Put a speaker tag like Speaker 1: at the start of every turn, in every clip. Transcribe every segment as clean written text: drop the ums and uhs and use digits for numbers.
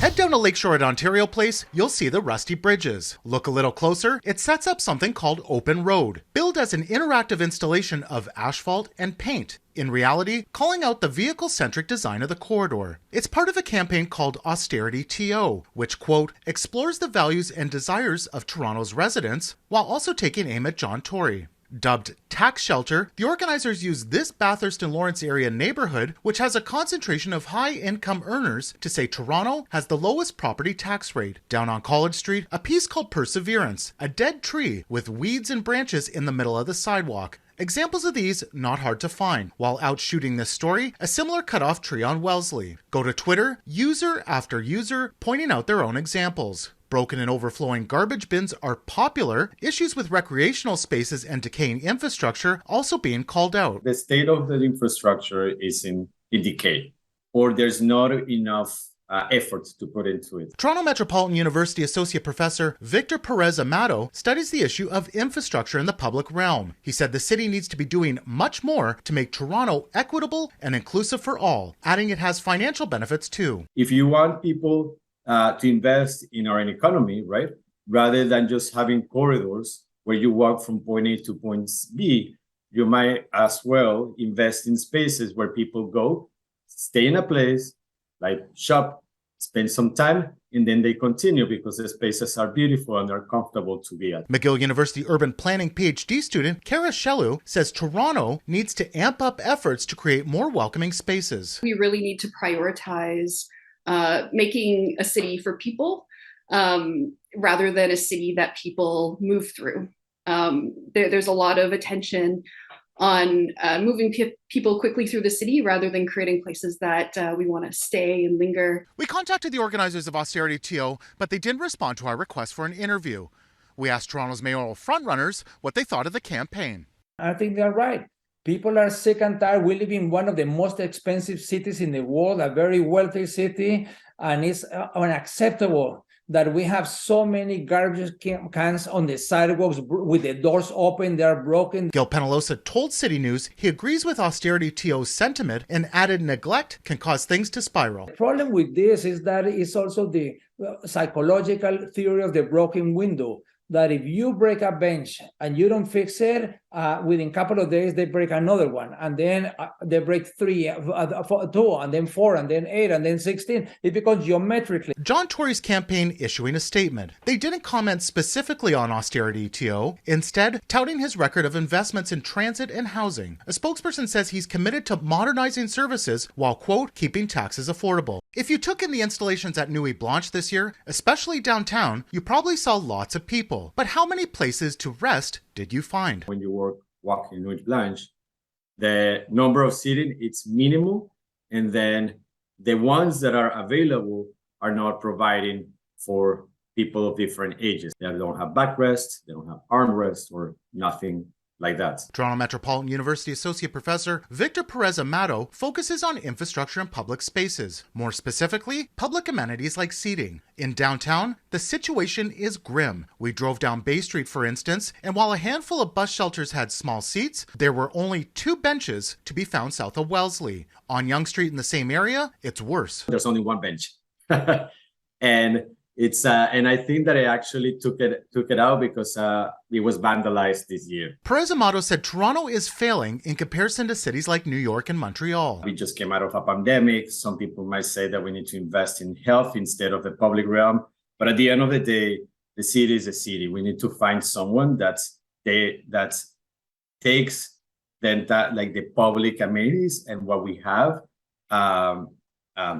Speaker 1: Head down to Lakeshore at Ontario Place, you'll see the rusty bridges. Look a little closer, it sets up something called Open Road, billed as an interactive installation of asphalt and paint. In reality, calling out the vehicle-centric design of the corridor. It's part of a campaign called AusterityTO, which, quote, explores the values and desires of Toronto's residents, while also taking aim at John Tory. Dubbed Tax Shelter, the organizers use this Bathurst and Lawrence area neighborhood, which has a concentration of high-income earners, to say Toronto has the lowest property tax rate. Down on College Street, a piece called Perseverance, a dead tree with weeds and branches in the middle of the sidewalk. Examples of these not hard to find. While out shooting this story, a similar cut-off tree on Wellesley. Go to Twitter, user after user pointing out their own examples. Broken and overflowing garbage bins are popular, issues with recreational spaces and decaying infrastructure also being called out.
Speaker 2: The state of the infrastructure is in decay, or there's not enough effort to put into it.
Speaker 1: Toronto Metropolitan University Associate Professor Victor PerezAmato studies the issue of infrastructure in the public realm. He said the city needs to be doing much more to make Toronto equitable and inclusive for all, adding it has financial benefits too.
Speaker 2: If you want people to invest in our economy, right, rather than just having corridors where you walk from point A to point B, you might as well invest in spaces where people go, stay in a place, like shop, spend some time, and then they continue because the spaces are beautiful and they're comfortable to be at.
Speaker 1: McGill University Urban Planning PhD student Shellu says Toronto needs to amp up efforts to create more welcoming spaces.
Speaker 3: We really need to prioritize making a city for people rather than a city that people move through. There's a lot of attention on moving people quickly through the city rather than creating places that we want to stay and linger.
Speaker 1: We contacted the organizers of AusterityTO, but they didn't respond to our request for an interview. We asked Toronto's mayoral frontrunners what they thought of the campaign.
Speaker 4: I think they're right. People are sick and tired. We live in one of the most expensive cities in the world, a very wealthy city, and it's unacceptable that we have so many garbage cans on the sidewalks with the doors open, they're broken.
Speaker 1: Gil Penalosa told CityNews he agrees with AusterityTO's sentiment and added neglect can cause things to spiral.
Speaker 4: The problem with this is that it's also the psychological theory of the broken window, that if you break a bench and you don't fix it, within a couple of days, they break another one. And then they break 3, 2, and then 4, and then 8, and then 16. It becomes geometrically.
Speaker 1: John Tory's campaign issuing a statement. They didn't comment specifically on AusterityTO, instead touting his record of investments in transit and housing. A spokesperson says he's committed to modernizing services while, quote, keeping taxes affordable. If you took in the installations at Nuit Blanche this year, especially downtown, you probably saw lots of people. But how many places to rest did you find?
Speaker 2: When you walk in Nuit Blanche, the number of seating, it's minimal. And then the ones that are available are not providing for people of different ages. They don't have backrest, they don't have armrest, or nothing like that.
Speaker 1: Toronto Metropolitan University Associate Professor Victor PerezAmato focuses on infrastructure and public spaces, more specifically, public amenities like seating. In downtown, the situation is grim. We drove down Bay Street, for instance, and while a handful of bus shelters had small seats, there were only 2 benches to be found south of Wellesley. On Yonge Street in the same area, it's worse.
Speaker 2: There's only 1 bench. And it's and I think that I actually took it out because it was vandalized this year.
Speaker 1: PerezAmato said Toronto is failing in comparison to cities like New York and Montreal.
Speaker 2: We just came out of a pandemic. Some people might say that we need to invest in health instead of the public realm. But at the end of the day, the city is a city. We need to find someone that takes the public amenities and what we have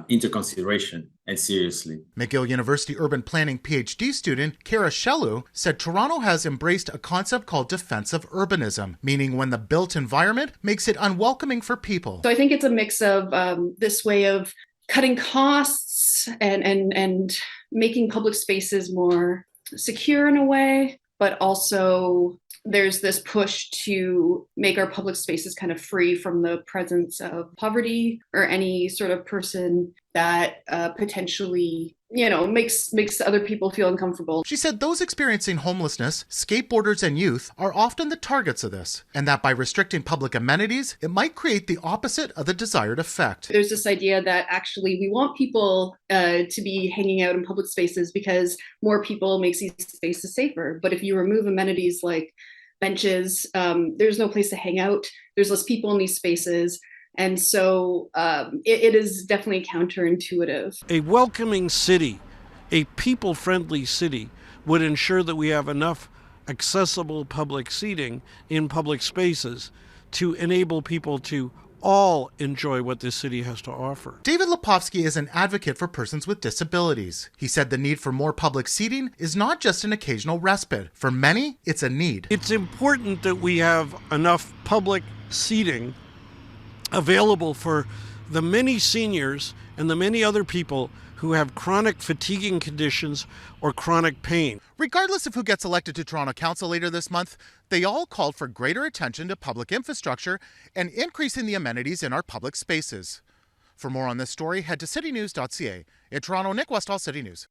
Speaker 2: into consideration and seriously.
Speaker 1: McGill University Urban Planning PhD student Shellu said Toronto has embraced a concept called defensive urbanism, meaning when the built environment makes it unwelcoming for people.
Speaker 3: So I think it's a mix of this way of cutting costs and making public spaces more secure in a way, but also there's this push to make our public spaces kind of free from the presence of poverty or any sort of person that potentially, makes other people feel uncomfortable.
Speaker 1: She said those experiencing homelessness, skateboarders and youth, are often the targets of this, and that by restricting public amenities, it might create the opposite of the desired effect.
Speaker 3: There's this idea that actually we want people to be hanging out in public spaces because more people makes these spaces safer. But if you remove amenities like benches, there's no place to hang out, there's less people in these spaces. And so it is definitely counterintuitive.
Speaker 5: A welcoming city, a people-friendly city, would ensure that we have enough accessible public seating in public spaces to enable people to all enjoy what this city has to offer.
Speaker 1: David Lapovsky is an advocate for persons with disabilities. He said the need for more public seating is not just an occasional respite. For many, it's a need.
Speaker 5: It's important that we have enough public seating available for the many seniors and the many other people who have chronic fatiguing conditions or chronic pain.
Speaker 1: Regardless of who gets elected to Toronto Council later this month, they all called for greater attention to public infrastructure and increasing the amenities in our public spaces. For more on this story, head to citynews.ca. In Toronto, Nick Westoll, City News.